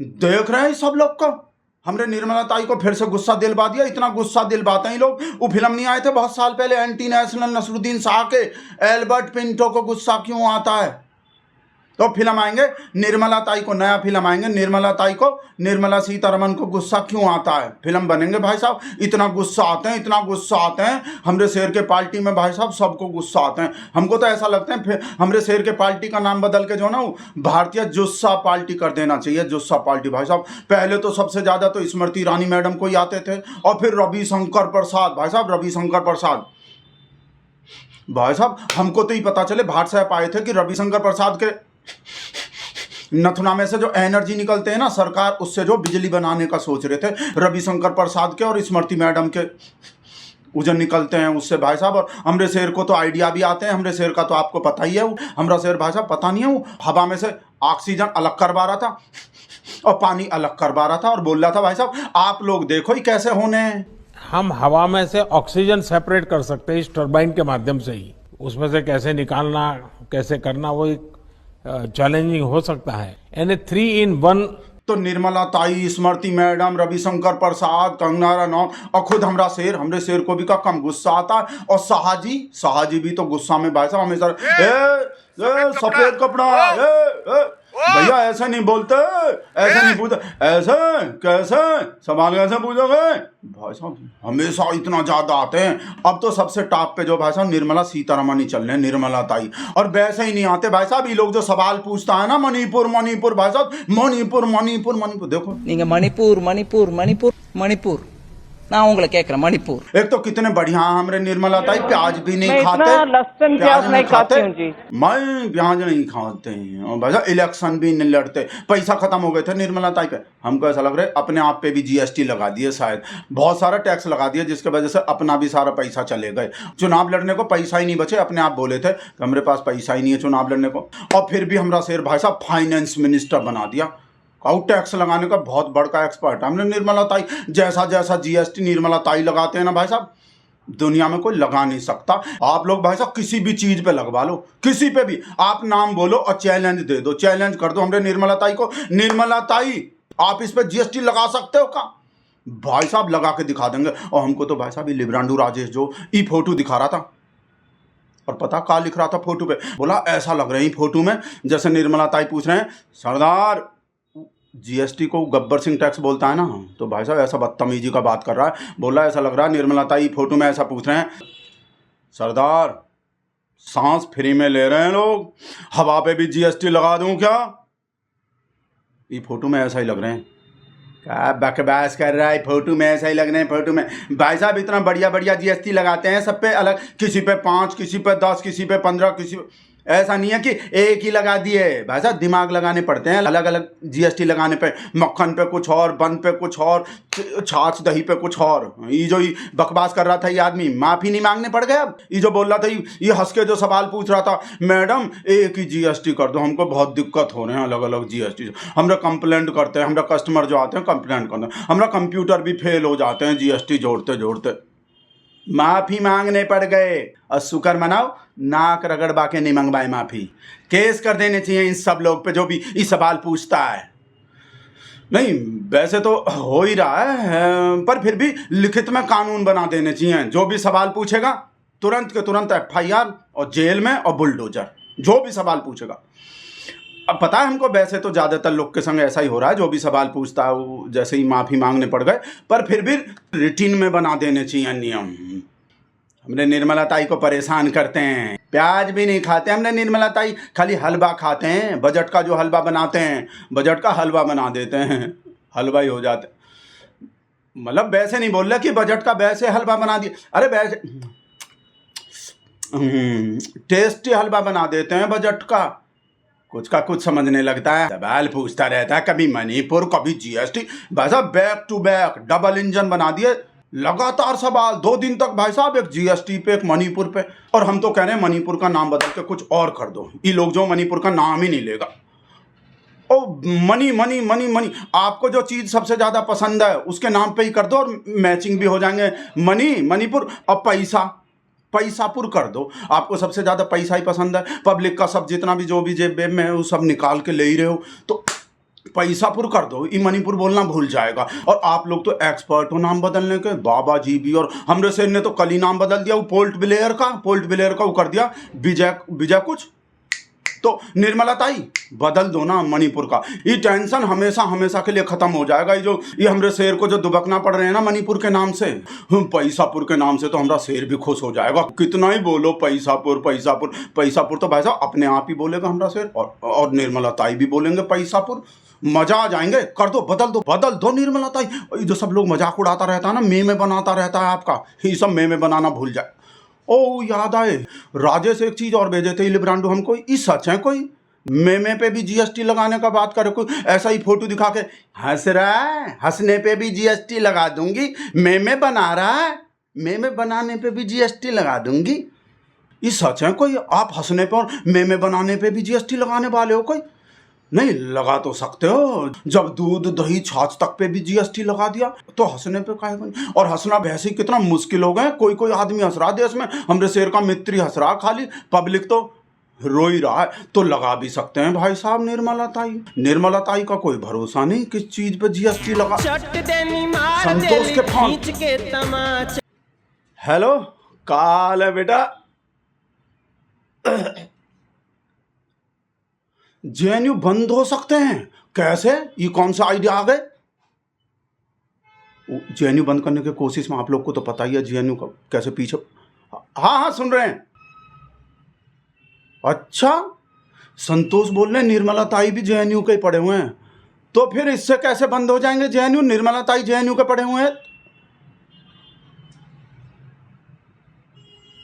देख रहे हैं सब लोग का। हमने निर्मला ताई को फिर से गुस्सा दिलवा दिया। इतना गुस्सा दिलवाते हैं लोग। वो फिल्म नहीं आए थे बहुत साल पहले एंटी नेशनल नसरुद्दीन शाह के, एल्बर्ट पिंटो को गुस्सा क्यों आता है? तो फिल्म आएंगे निर्मला ताई को, नया फिल्म आएंगे निर्मला ताई को, निर्मला सीतारमन को गुस्सा क्यों आता है? फिल्म बनेंगे भाई साहब। इतना गुस्सा आते हैं, इतना गुस्सा आते हैं। हमरे शेर के पार्टी में भाई साहब सबको गुस्सा आते हैं। हमको तो ऐसा लगता है फिर हमरे शेर के पार्टी का नाम बदल के जो ना भारतीय जुस्सा पार्टी कर देना चाहिए। जुस्सा पार्टी भाई साहब। पहले तो सबसे ज्यादा तो स्मृति ईरानी मैडम को ही आते थे, और फिर रविशंकर प्रसाद भाई साहब, रविशंकर प्रसाद भाई साहब। हमको तो ही पता चले भाट साहब आए थे कि रविशंकर प्रसाद के नथुना में से जो एनर्जी निकलते हैं ना, सरकार उससे जो बिजली बनाने का सोच रहे थे। रविशंकर प्रसाद के और स्मृति मैडम के जो निकलते हैं उससे भाई साहब। और हमरे शेर को तो आइडिया भी आते हैं। हमरे शेर का तो आपको पता ही है। वो हमरा शेर भाई साहब पता नहीं है, वो हवा में से ऑक्सीजन अलग करवा रहा था और पानी अलग करवा रहा था, और बोल रहा था भाई साहब आप लोग देखो ही कैसे होने हैं। हम हवा में से ऑक्सीजन सेपरेट कर सकते हैं इस टरबाइन के माध्यम से ही। उसमें से कैसे निकालना, कैसे करना, वो एक चैलेंजिंग हो सकता है। यानी 3 in 1। तो निर्मला ताई, स्मृति मैडम, रविशंकर प्रसाद, कंगना रनौत और खुद हमरा शेर, हमरे शेर को भी का कम गुस्सा आता है। और शाहजी भी तो गुस्सा में भाई साहब हमेशा सफेद कपड़ा भैया ऐसे नहीं बोलते, ऐसे नहीं पूछते, ऐसे कैसे सवाल कैसे पूछोगे भाई साहब? हमेशा इतना ज्यादा आते हैं। अब तो सबसे टॉप पे जो भाई साहब निर्मला सीतारमन ही चल रहे हैं, निर्मला ताई। और वैसे ही नहीं आते भाई साहब ये लोग जो सवाल पूछता है ना, मणिपुर भाई साहब, मणिपुर देखो நீங்க மணிப்பூர் நான் உங்களை கேட்கிறேं मणिपुर। एक तो कितने बढ़िया हमरे निर्मला ताई प्याज भी नहीं खाते, लहसुन प्याज नहीं खाते जी। मैं प्याज नहीं खाते हैं और भाई साहब इलेक्शन भी नहीं लड़ते। पैसा खत्म हो गए थे निर्मला ताई पे। हमको ऐसा लग रहा है अपने आप पे भी जीएसटी लगा दिए, शायद बहुत सारा टैक्स लगा दिया, जिसके वजह से अपना भी सारा पैसा चले गए। चुनाव लड़ने को पैसा ही नहीं बचे। अपने आप बोले थे कि हमारे पास पैसा ही नहीं है चुनाव लड़ने को, और फिर भी हमारा शेर भाई साहब फाइनेंस मिनिस्टर बना दिया। आउट टैक्स लगाने का बहुत बड़का एक्सपर्ट हमने निर्मला ताई। जैसा जीएसटी निर्मला ताई लगाते हैं ना भाई साहब, दुनिया में कोई लगा नहीं सकता। आप लोग भाई साहब किसी भी चीज पे लगवा लो, किसी पे भी आप नाम बोलो और चैलेंज दे दो, चैलेंज कर दो हमरे निर्मला ताई को। निर्मला ताई आप इस पे जीएसटी लगा सकते हो का? भाई साहब लगा के दिखा देंगे। और हमको तो भाई साहब ये लिब्रांडू राजेश जो ई फोटो दिखा रहा था, और पता क्या लिख रहा था फोटो पे? बोला ऐसा लग रहा है फोटो में जैसे निर्मला ताई पूछ रहे हैं सरदार जीएसटी को गब्बर सिंह टैक्स बोलता है ना, तो भाई साहब ऐसा बदतमीजी का बात कर रहा है। बोला ऐसा लग रहा है निर्मला ताई फोटो में ऐसा पूछ रहे हैं सरदार सांस फ्री में ले रहे हैं लोग, हवा पे भी जीएसटी लगा दूं क्या? ये फोटो में ऐसा ही लग रहे हैं। क्या बकवास कर रहा है? फोटो में ऐसा ही लग रहे हैं। फोटो में भाई साहब इतना बढ़िया जीएसटी लगाते हैं सब पे अलग, किसी पे 5, किसी पे 10, किसी पे 15, किसी पे। ऐसा नहीं है कि एक ही लगा दिए भाई साहब, दिमाग लगाने पड़ते हैं अलग अलग जीएसटी लगाने पे। मक्खन पे कुछ और, बन पे कुछ और, छाछ दही पे कुछ और। ये जो बकवास कर रहा था ये आदमी, माफी नहीं मांगने पड़ गए अब? ये जो बोल रहा था, ये हंस के जो सवाल पूछ रहा था, मैडम एक ही जीएसटी कर दो, हमको बहुत दिक्कत हो रहे हैं अलग अलग जीएसटी। हमरा कंप्लेंट करते हैं, हमरा कस्टमर जो आते हैं कंप्लेंट करते हैं, हमरा कंप्यूटर भी फेल हो जाते हैं जीएसटी जोड़ते जोड़ते। माफी मांगने पड़ गए और शुक्र मनाओ नाक रगड़वा के नहीं मंगवाए माफी। केस कर देने चाहिए इन सब लोग पे जो भी ये सवाल पूछता है। नहीं वैसे तो हो ही रहा है, पर फिर भी लिखित में कानून बना देने चाहिए। जो भी सवाल पूछेगा तुरंत के तुरंत एफआईआर और जेल में और बुलडोजर, जो भी सवाल पूछेगा। अब पता है हमको वैसे तो ज़्यादातर लोग के संग ऐसा ही हो रहा है, जो भी सवाल पूछता है वो जैसे ही माफ़ी मांगने पड़ गए। पर फिर भी रूटीन में बना देने चाहिए नियम। हमने निर्मला ताई को परेशान करते हैं, प्याज भी नहीं खाते हमने निर्मला ताई, खाली हलवा खाते हैं। बजट का जो हलवा बनाते हैं, बजट का हलवा बना देते हैं, हलवा ही हो जाते। मतलब वैसे नहीं बोल रहे कि बजट का वैसे हलवा बना दिया, अरे वैसे टेस्टी हलवा बना देते हैं बजट का। कुछ का कुछ समझने लगता है, सवाल पूछता रहता है, कभी मणिपुर कभी जीएसटी। भाई साहब back to back double engine बना दिए, लगातार सवाल 2 दिन तक भाई साहब, एक जीएसटी पे एक मणिपुर पे। और हम तो कह रहे हैं मणिपुर का नाम बदल के कुछ और कर दो। ये लोग जो मणिपुर का नाम ही नहीं लेगा। ओ मनी मनी मनी मनी, आपको जो चीज सबसे ज्यादा पसंद है उसके नाम पे ही कर दो और मैचिंग भी हो जाएंगे। मनी मणिपुर और पैसापुर कर दो। आपको सबसे ज़्यादा पैसा ही पसंद है, पब्लिक का सब जितना भी जो भी जेब में है वो सब निकाल के ले ही रहे हो, तो पैसापुर कर दो, ये मणिपुर बोलना भूल जाएगा। और आप लोग तो एक्सपर्ट हो नाम बदलने के, बाबा जी भी। और हमरे सेन ने तो कल ही नाम बदल दिया, वो पोर्ट ब्लेयर का वो कर दिया विजय कुछ। तो निर्मला ताई बदल दो ना मणिपुर का, ये टेंशन हमेशा के लिए खत्म हो जाएगा। ये हमरे शेर को जो दुबकना पड़ रहे हैं ना मणिपुर के नाम से, पैसापुर के नाम से, तो हमारा शेर भी खुश हो जाएगा। कितना ही बोलो पैसापुर तो भाई साहब अपने आप ही बोलेगा हमारा शेर, और निर्मला ताई भी बोलेंगे पैसापुर, मजा आ जाएंगे। कर दो, बदल दो निर्मला ताई। ये जो सब लोग मजाक उड़ाता रहता है ना, मेमे बनाता रहता है आपका, ये सब मेमे बनाना भूल जाए। ओ याद आए, राजेश एक चीज और भेजे थे लिब्रांडो हमको, ये सच है कोई मेमे पे भी जीएसटी लगाने का बात करे कोई? ऐसा ही फोटो दिखा के हंस रहा है, हंसने पे भी जीएसटी लगा दूंगी, मेमे बना रहा है, मेमे बनाने पे भी जीएसटी लगा दूंगी। ये सच है कोई? आप हंसने पे और मेमे बनाने पे भी जीएसटी लगाने वाले हो कोई? नहीं लगा तो सकते हो, जब दूध दही छाछ तक पे भी जीएसटी लगा दिया तो हंसने पे काहे बनी? और हंसना वैसे ही कितना मुश्किल हो गया, कोई आदमी हंस रहा देश में, हमरे शेर का मित्र ही हंस रहा, खाली पब्लिक तो रो ही रहा है। तो लगा भी सकते हैं भाई साहब निर्मला ताई का कोई भरोसा नहीं किस चीज पे जीएसटी लगा। संतोष के फोन। हेलो, का हाल है बेटा? जेएनयू बंद हो सकते हैं कैसे? ये कौन सा आइडिया आ गए? जेएनयू बंद करने की कोशिश में आप लोग को तो पता ही है जेएनयू का कैसे पीछे। हाँ सुन रहे हैं। अच्छा, संतोष बोल रहे हैं निर्मला ताई भी जेएनयू के पढ़े हुए हैं, तो फिर इससे कैसे बंद हो जाएंगे जेएनयू? निर्मला ताई जेएनयू के पढ़े हुए हैं।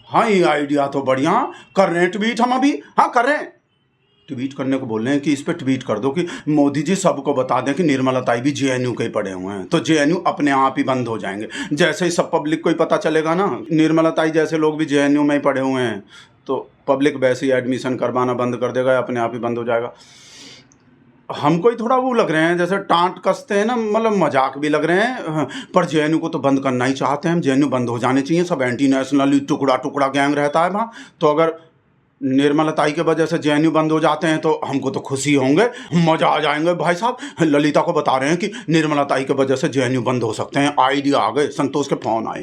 हाँ ये आइडिया तो बढ़िया, कर रहे हैं ट्वीट हम अभी। हाँ कर रहे हैं, ट्वीट करने को बोल रहे हैं कि इस पे ट्वीट कर दो कि मोदी जी सबको बता दें कि निर्मला ताई भी जेएनयू के ही पढ़े हुए हैं, तो जेएनयू अपने आप ही बंद हो जाएंगे। जैसे ही सब पब्लिक को ही पता चलेगा ना निर्मला ताई जैसे लोग भी जेएनयू में ही पढ़े हुए हैं, तो पब्लिक वैसे ही एडमिशन करवाना बंद कर देगा, अपने आप ही बंद हो जाएगा। हमको ही थोड़ा वो लग रहे हैं जैसे टांट कसते हैं ना, मतलब मजाक भी लग रहे हैं, पर जेएनयू को तो बंद करना ही चाहते हैं हम। जेएनयू बंद हो जाने चाहिए, सब एंटी नेशनली टुकड़ा गैंग रहता है वहाँ। तो अगर निर्मला ताई के वजह से जेएनयू बंद हो जाते हैं तो हमको तो खुशी होंगे, मजा आ जाएंगे भाई साहब। ललिता को बता रहे हैं कि निर्मला ताई के वजह से जेएनयू बंद हो सकते हैं। आइडिया आ गए, संतोष के फोन आए।